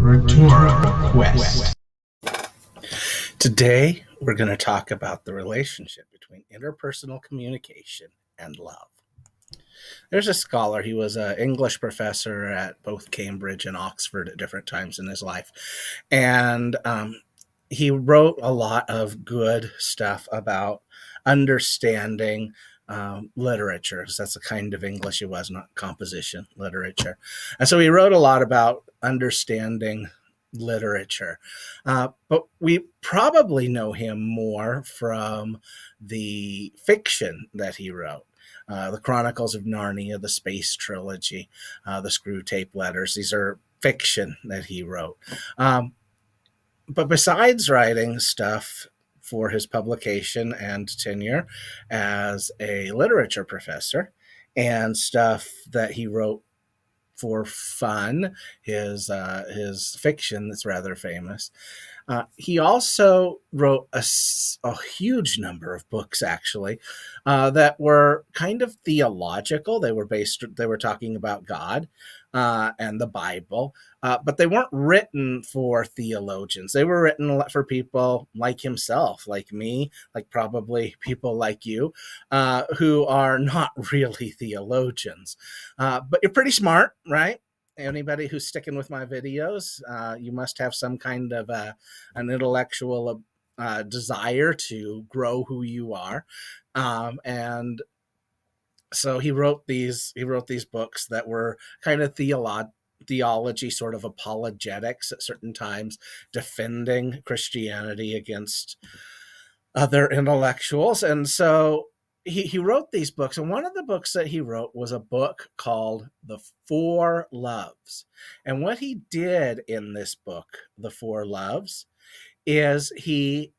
Rhetorical Quest. Today, we're going to talk about the relationship between interpersonal communication and love. There's a scholar, he was an English professor at both Cambridge and Oxford at different times in his life. And he wrote a lot of good stuff about understanding literature. That's the kind of English it was, not composition, literature. And so he wrote a lot about understanding literature. But we probably know him more from the fiction that he wrote. The Chronicles of Narnia, the Space Trilogy, the Screw Tape Letters. These are fiction that he wrote. But besides writing stuff for his publication and tenure as a literature professor and stuff that he wrote for fun, his fiction that's rather famous, he also wrote a huge number of books, actually, that were kind of theological. They were talking about God and the Bible, but they weren't written for theologians. They were written for people like himself, like me, like probably people like you, who are not really theologians. But you're pretty smart, right? Anybody who's sticking with my videos, you must have some kind of an intellectual desire to grow who you are, and so he wrote these books that were kind of theology, sort of apologetics at certain times, defending Christianity against other intellectuals. And so he wrote these books, and one of the books that he wrote was a book called The Four Loves. And what he did in this book, The Four Loves, is he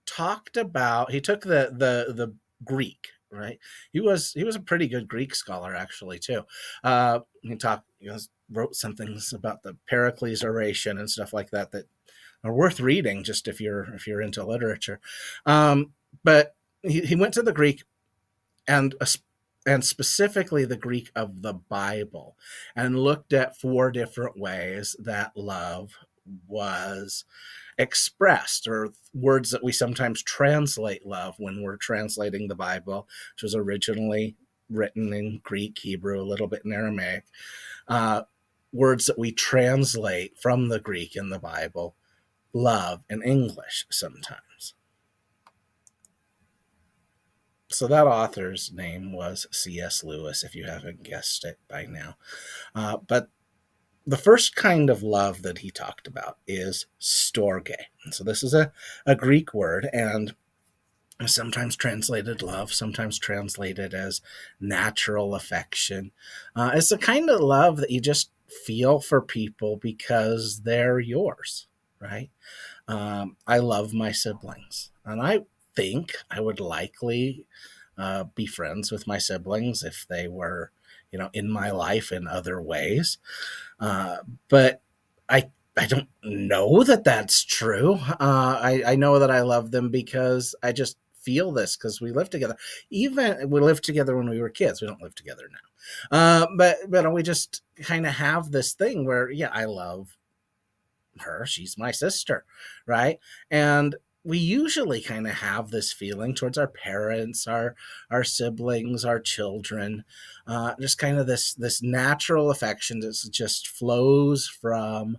took the Greek, right? He was a pretty good Greek scholar, actually, too. He wrote some things about the Pericles oration and stuff like that are worth reading, just if you're into literature. But he went to the Greek and specifically the Greek of the Bible, and looked at four different ways that love was expressed, or words that we sometimes translate love when we're translating the Bible, which was originally written in Greek, Hebrew, a little bit in Aramaic. Words that we translate from the Greek in the Bible, love in English sometimes. So that author's name was C.S. Lewis, if you haven't guessed it by now. But the first kind of love that he talked about is storge. And so this is a Greek word, and sometimes translated love, sometimes translated as natural affection. It's the kind of love that you just feel for people because they're yours, right? I love my siblings, and I think I would likely be friends with my siblings if they were, in my life in other ways. But I don't know that that's true. I know that I love them because I just feel this, because we live together. Even we lived together when we were kids. We don't live together now. But we just kind of have this thing where, I love her. She's my sister, right? And we usually kind of have this feeling towards our parents, our siblings, our children, just kind of this natural affection that just flows from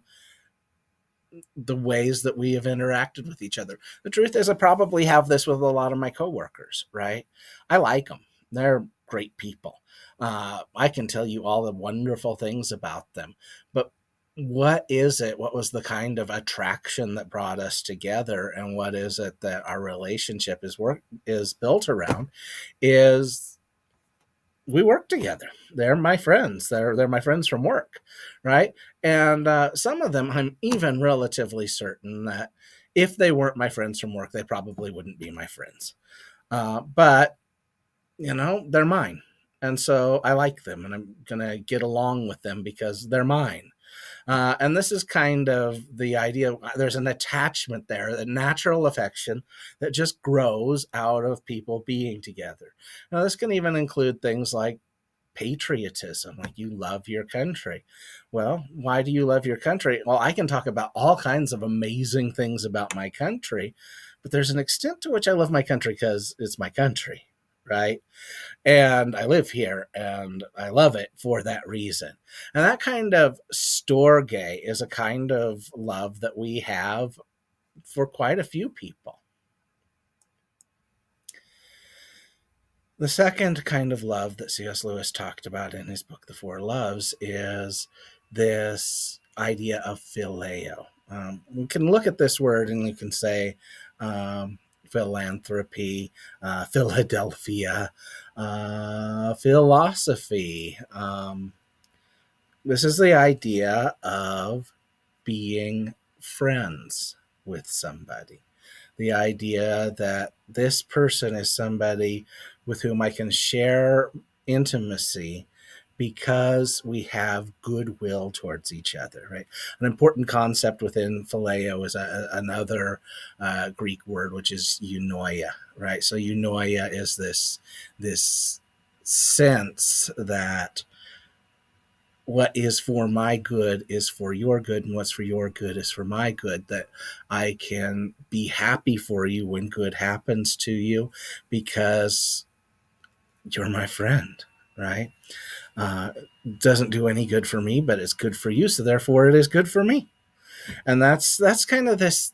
the ways that we have interacted with each other. The truth is, I probably have this with a lot of my coworkers, right? I like them. They're great people. I can tell you all the wonderful things about them, but what is it? What was the kind of attraction that brought us together, and what is it that our relationship is built around? Is we work together. They're my friends. They're my friends from work, right? And some of them, I'm even relatively certain that if they weren't my friends from work, they probably wouldn't be my friends. But they're mine, and so I like them, and I'm gonna get along with them because they're mine. And this is kind of the idea. There's an attachment there, a natural affection that just grows out of people being together. Now, this can even include things like patriotism, like you love your country. Well, why do you love your country? Well, I can talk about all kinds of amazing things about my country, but there's an extent to which I love my country because it's my country, right? And I live here and I love it for that reason. And that kind of storge is a kind of love that we have for quite a few people. The second kind of love that C.S. Lewis talked about in his book, The Four Loves, is this idea of phileo. We can look at this word and you can say philanthropy, Philadelphia, philosophy. This is the idea of being friends with somebody. The idea that this person is somebody with whom I can share intimacy because we have goodwill towards each other, right? An important concept within phileo is another Greek word, which is eunoia, right? So eunoia is this sense that what is for my good is for your good, and what's for your good is for my good, that I can be happy for you when good happens to you because you're my friend, right? Doesn't do any good for me, but it's good for you, so therefore it is good for me. And that's kind of this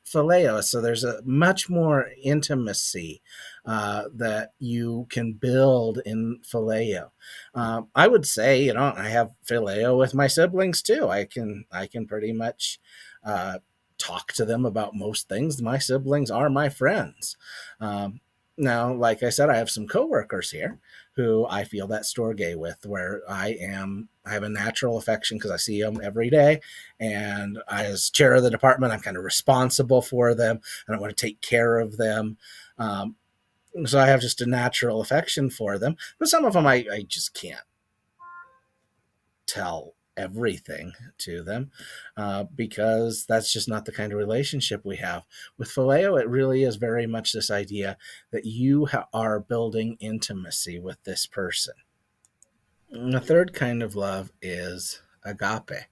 phileo. So there's a much more intimacy that you can build in phileo. I would say, I have phileo with my siblings too. I can pretty much talk to them about most things. My siblings are my friends. Now, like I said, I have some coworkers here who I feel that storge with, where I have a natural affection because I see them every day, and as chair of the department, I'm kind of responsible for them, and I want to take care of them. So I have just a natural affection for them, but some of them I just can't tell everything to them because that's just not the kind of relationship we have. With phileo, it really is very much this idea that you are building intimacy with this person. And the third kind of love is agape.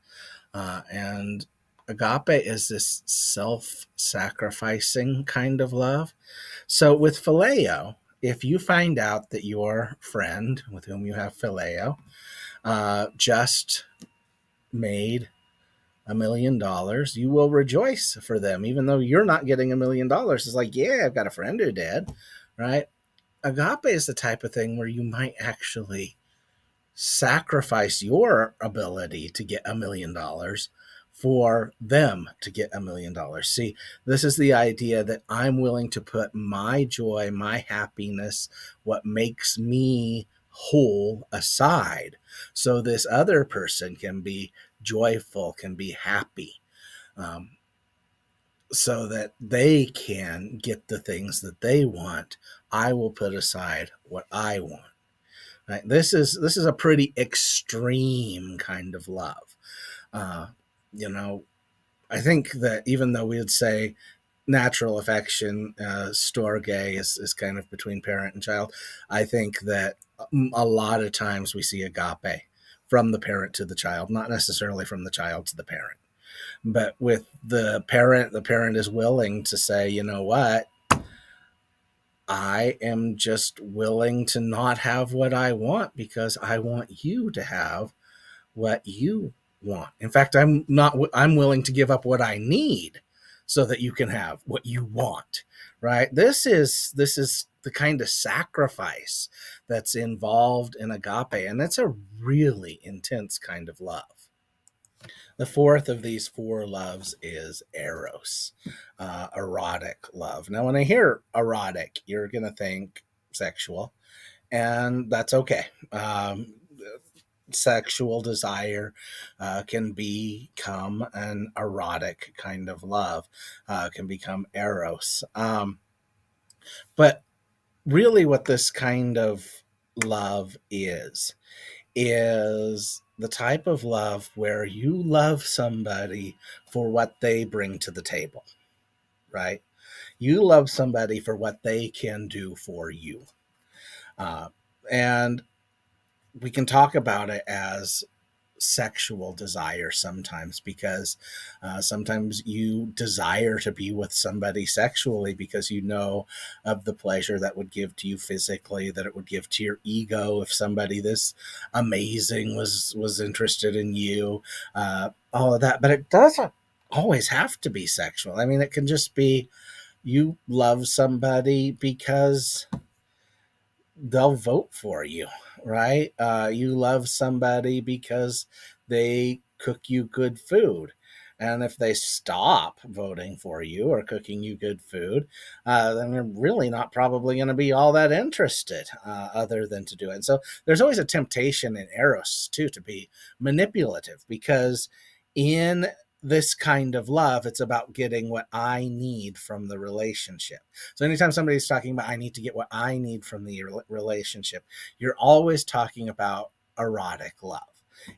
And agape is this self-sacrificing kind of love. So with phileo, if you find out that your friend with whom you have phileo just made $1 million, you will rejoice for them, even though you're not getting $1 million. It's like, yeah, I've got a friend who did, right? Agape is the type of thing where you might actually sacrifice your ability to get $1 million for them to get $1 million. See, this is the idea that I'm willing to put my joy, my happiness, what makes me whole aside, so this other person can be joyful, can be happy, so that they can get the things that they want. I will put aside what I want. Right? This is a pretty extreme kind of love. Uh, I think that even though we would say natural affection, storge is kind of between parent and child, I think that a lot of times we see agape from the parent to the child, not necessarily from the child to the parent. But with the parent is willing to say, you know what, I am just willing to not have what I want because I want you to have what you want. In fact, I'm willing to give up what I need so that you can have what you want, right? This is the kind of sacrifice that's involved in agape, and that's a really intense kind of love. The fourth of these four loves is eros, erotic love. Now, when I hear erotic, you're going to think sexual, and that's okay. Sexual desire can become an erotic kind of love, can become eros. But really, what this kind of love is the type of love where you love somebody for what they bring to the table, right? You love somebody for what they can do for you. And we can talk about it as sexual desire sometimes, because sometimes you desire to be with somebody sexually because you know of the pleasure that would give to you physically, that it would give to your ego if somebody this amazing was interested in you, all of that. But it doesn't always have to be sexual. I mean, it can just be you love somebody because they'll vote for you, right? You love somebody because they cook you good food. And if they stop voting for you or cooking you good food, then you're really not probably going to be all that interested, other than to do it. And so there's always a temptation in Eros, too, to be manipulative, because in this kind of love, it's about getting what I need from the relationship. So anytime somebody's talking about, I need to get what I need from the relationship, you're always talking about erotic love.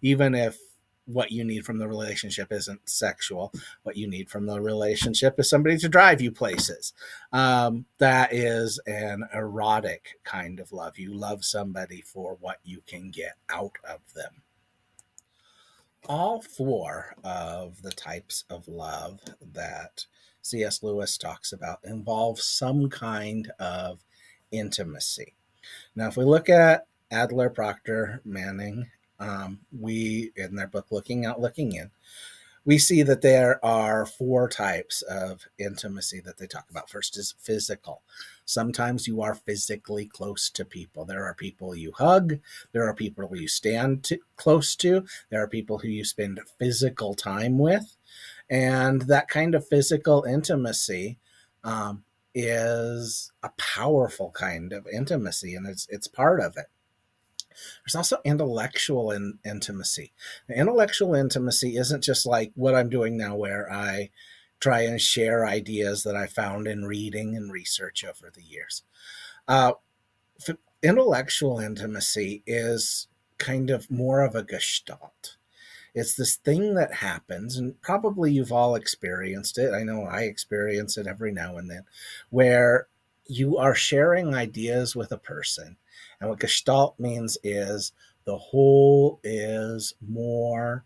Even if what you need from the relationship isn't sexual, what you need from the relationship is somebody to drive you places. That is an erotic kind of love. You love somebody for what you can get out of them. All four of the types of love that C.S. Lewis talks about involve some kind of intimacy. Now, if we look at Adler, Proctor, Manning, we in their book Looking Out, Looking In, we see that there are four types of intimacy that they talk about. First is physical. Sometimes you are physically close to people. There are people you hug. There are people you stand close to. There are people who you spend physical time with. And that kind of physical intimacy is a powerful kind of intimacy, and it's part of it. There's also intellectual intimacy. Now, intellectual intimacy isn't just like what I'm doing now, where I try and share ideas that I found in reading and research over the years. Uh, Intellectual intimacy is kind of more of a gestalt. It's this thing that happens, and probably you've all experienced it. I know I experience it every now and then, where you are sharing ideas with a person. And what gestalt means is the whole is more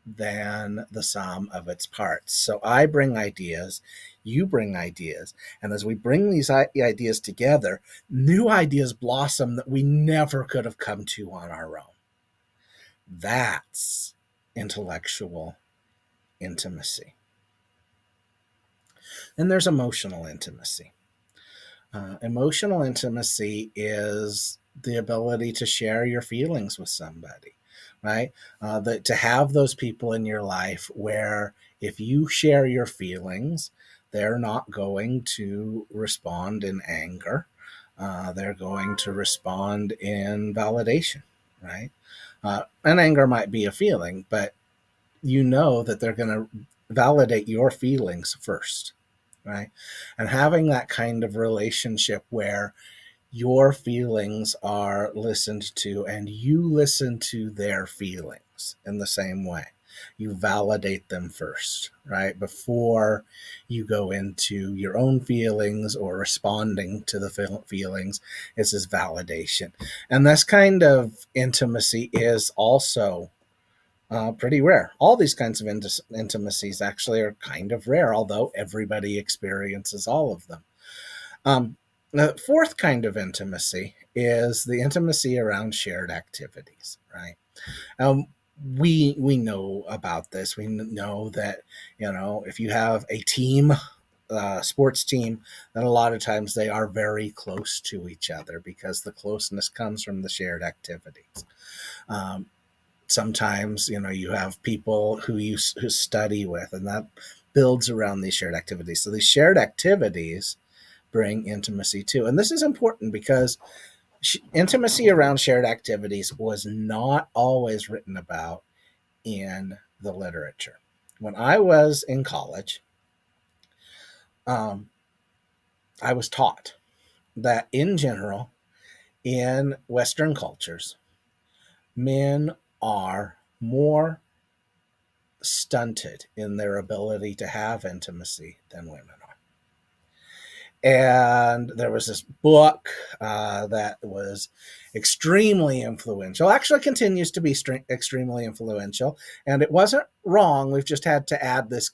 than the sum of its parts. So I bring ideas, you bring ideas, and as we bring these ideas together, new ideas blossom that we never could have come to on our own. That's intellectual intimacy. Then there's emotional intimacy. Emotional intimacy is the ability to share your feelings with somebody, right? To have those people in your life where if you share your feelings, they're not going to respond in anger. They're going to respond in validation, right? And anger might be a feeling, but you know that they're going to validate your feelings first, right? And having that kind of relationship where your feelings are listened to and you listen to their feelings in the same way. You validate them first, right? Before you go into your own feelings or responding to the feelings, it's this validation. And this kind of intimacy is also pretty rare. All these kinds of intimacies actually are kind of rare, although everybody experiences all of them. The fourth kind of intimacy is the intimacy around shared activities, right? Um, we know about this. We know that, if you have a team, sports team, then a lot of times they are very close to each other because the closeness comes from the shared activities. Um, Sometimes you have people who study with, and that builds around these shared activities. So these shared activities bring intimacy too, and this is important because intimacy around shared activities was not always written about in the literature. When I was in college, um, I was taught that in general, in Western cultures, men are more stunted in their ability to have intimacy than women are. And there was this book that was extremely influential, actually continues to be extremely influential. And it wasn't wrong. We've just had to add this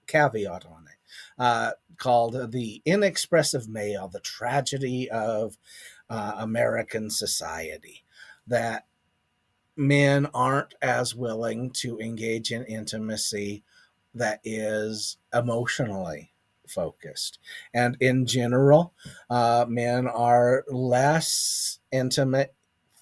caveat on it, called The Inexpressive Male, The Tragedy of American Society. That men aren't as willing to engage in intimacy that is emotionally focused. And in general, men are less intimate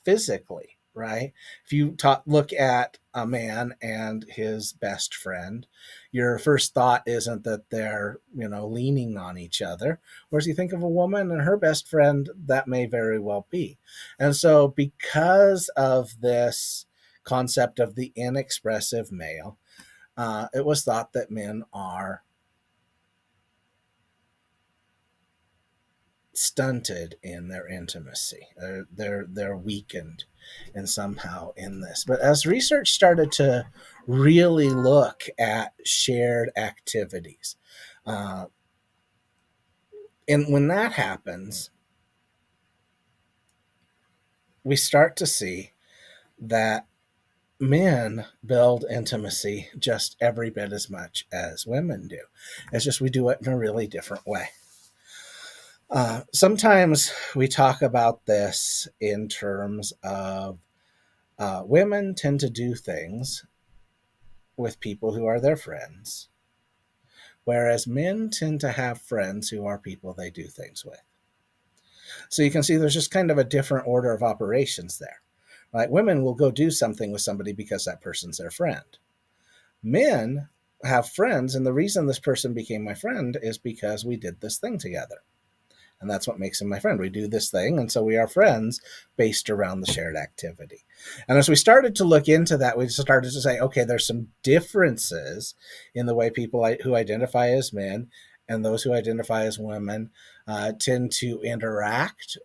physically, right? If you look at a man and his best friend, your first thought isn't that they're, leaning on each other. Whereas you think of a woman and her best friend, that may very well be. And so, because of this concept of the inexpressive male, it was thought that men are stunted in their intimacy. They're weakened and somehow in this. But as research started to really look at shared activities, and when that happens, we start to see that men build intimacy just every bit as much as women do. It's just we do it in a really different way. Sometimes we talk about this in terms of women tend to do things with people who are their friends, whereas men tend to have friends who are people they do things with. So you can see there's just kind of a different order of operations there. Right? Women will go do something with somebody because that person's their friend. Men have friends, and the reason this person became my friend is because we did this thing together. And that's what makes him my friend. We do this thing, and so we are friends based around the shared activity. And as we started to look into that, we started to say, okay, there's some differences in the way people who identify as men and those who identify as women tend to interact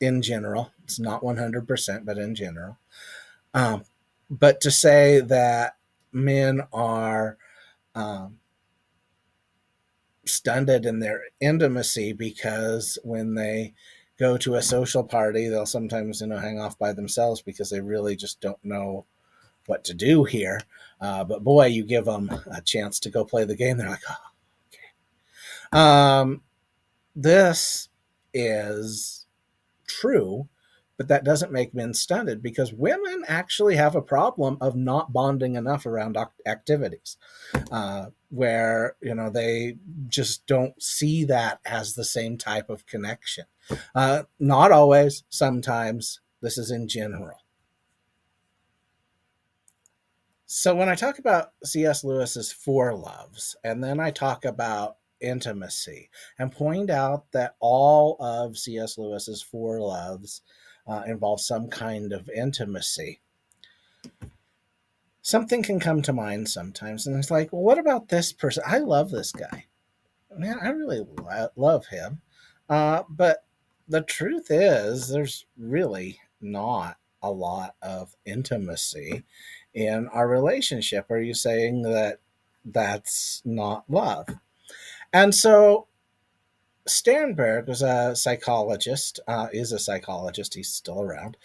in general. It's not 100%, but in general. But to say that men are stunted in their intimacy because when they go to a social party, they'll sometimes, hang off by themselves because they really just don't know what to do here. But boy, you give them a chance to go play the game, they're like, oh, okay. This is true, but that doesn't make men stunted because women actually have a problem of not bonding enough around activities. Where they just don't see that as the same type of connection. Not always, sometimes. This is in general. So when I talk about C.S. Lewis's four loves, and then I talk about intimacy, and point out that all of C.S. Lewis's four loves involve some kind of intimacy, something can come to mind sometimes, and it's like, well, what about this person? I love this guy. Man, I really love him. But the truth is, there's really not a lot of intimacy in our relationship. Are you saying that that's not love? And so Sternberg was a psychologist, is a psychologist, he's still around,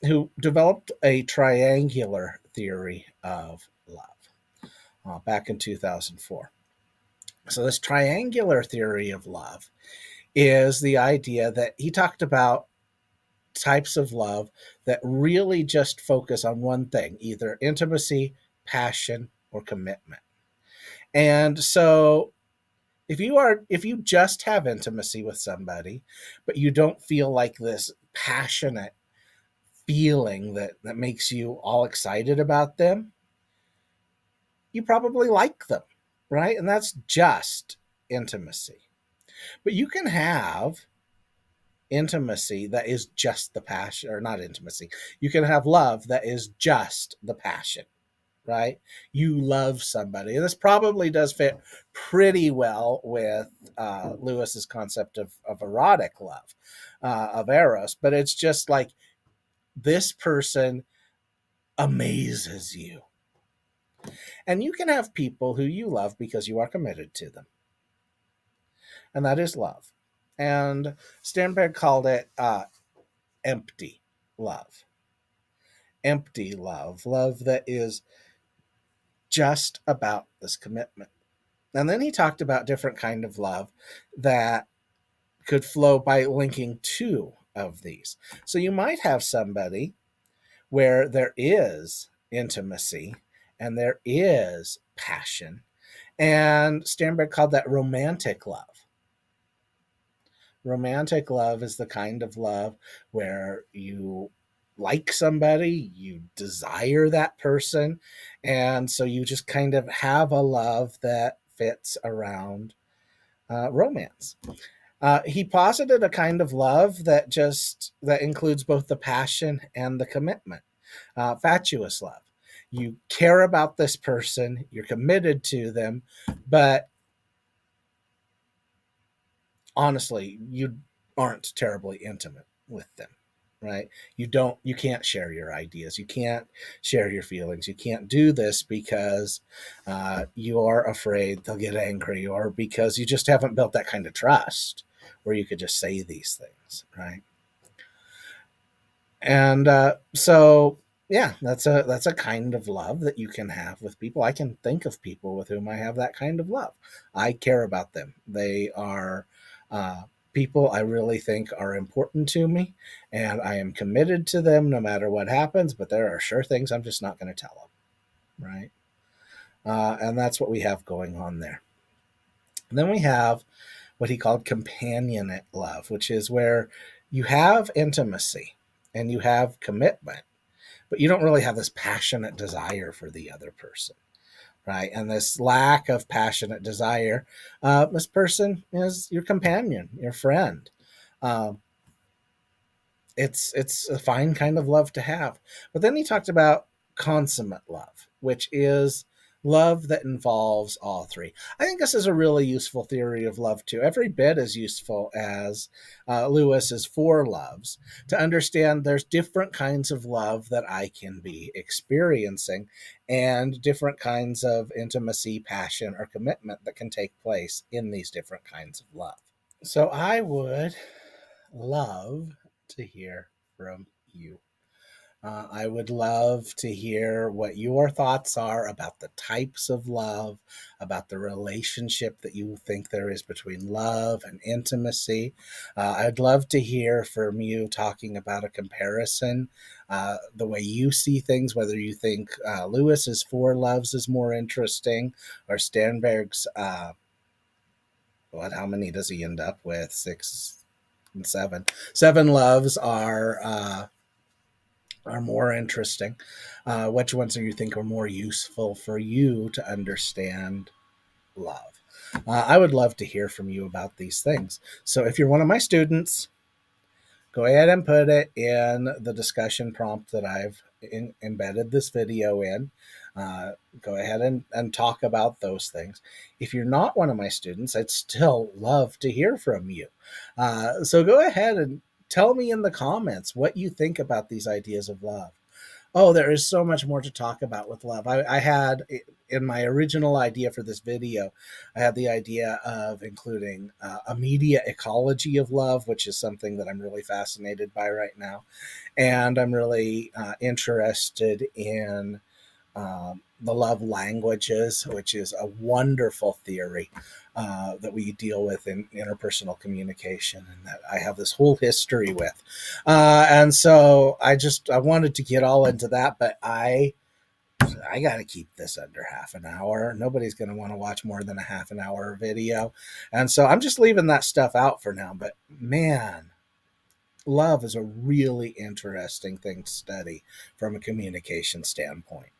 who developed a triangular theory of love back in 2004. So this triangular theory of love is the idea that he talked about types of love that really just focus on one thing, either intimacy, passion, or commitment. And so if you just have intimacy with somebody, but you don't feel like this passionate feeling that makes you all excited about them, you probably like them, right? And that's just intimacy. But you can have intimacy that is just the passion, or not intimacy. You can have love that is just the passion, right? You love somebody. And this probably does fit pretty well with Lewis's concept of erotic love, of eros. But it's just like this person amazes you. And you can have people who you love because you are committed to them. and that is love. And Sternberg called it empty love. Empty love, love that is just about this commitment. And then he talked about different kind of love that could flow by linking two of these. So you might have somebody where there is intimacy and there is passion. And Sternberg called that romantic love. Romantic love is the kind of love where you like somebody, you desire that person, and so you just kind of have a love that fits around romance. He posited a kind of love that includes both the passion and the commitment. Fatuous love. You care about this person, you're committed to them, but honestly, you aren't terribly intimate with them, right? You can't share your ideas, you can't share your feelings, you can't do this because you are afraid they'll get angry, or because you just haven't built that kind of trust where you could just say these things, right? And so yeah, that's a kind of love that you can have with people. I can think of people with whom I have that kind of love. I care about them. They are people I really think are important to me, and I am committed to them no matter what happens. But there are sure things I'm just not going to tell them, right? And that's what we have going on there. And then we have what he called companionate love, which is where you have intimacy and you have commitment, but you don't really have this passionate desire for the other person, right? And this lack of passionate desire, this person is your companion, your friend. Um, it's a fine kind of love to have. But then he talked about consummate love, which is love that involves all three. I think this is a really useful theory of love too, every bit as useful as Lewis's four loves, to understand there's different kinds of love that I can be experiencing, and different kinds of intimacy, passion, or commitment that can take place in these different kinds of love. So I would love to hear from you. I would love to hear what your thoughts are about the types of love, about the relationship that you think there is between love and intimacy. I'd love to hear from you talking about a comparison, the way you see things, whether you think Lewis's four loves is more interesting, or Sternberg's, how many does he end up with? 6 and 7. 7 loves are more interesting. Which ones do you think are more useful for you to understand love? I would love to hear from you about these things. So if you're one of my students, go ahead and put it in the discussion prompt that I've embedded this video in. Go ahead and talk about those things. If you're not one of my students, I'd still love to hear from you. So go ahead and tell me in the comments what you think about these ideas of love. Oh, there is so much more to talk about with love. I had, in my original idea for this video, I had the idea of including a media ecology of love, which is something that I'm really fascinated by right now. And I'm really interested in the love languages, which is a wonderful theory that we deal with in interpersonal communication, and that I have this whole history with. And so I wanted to get all into that, but I got to keep this under half an hour. Nobody's going to want to watch more than a half an hour video. And so I'm just leaving that stuff out for now. But man, love is a really interesting thing to study from a communication standpoint.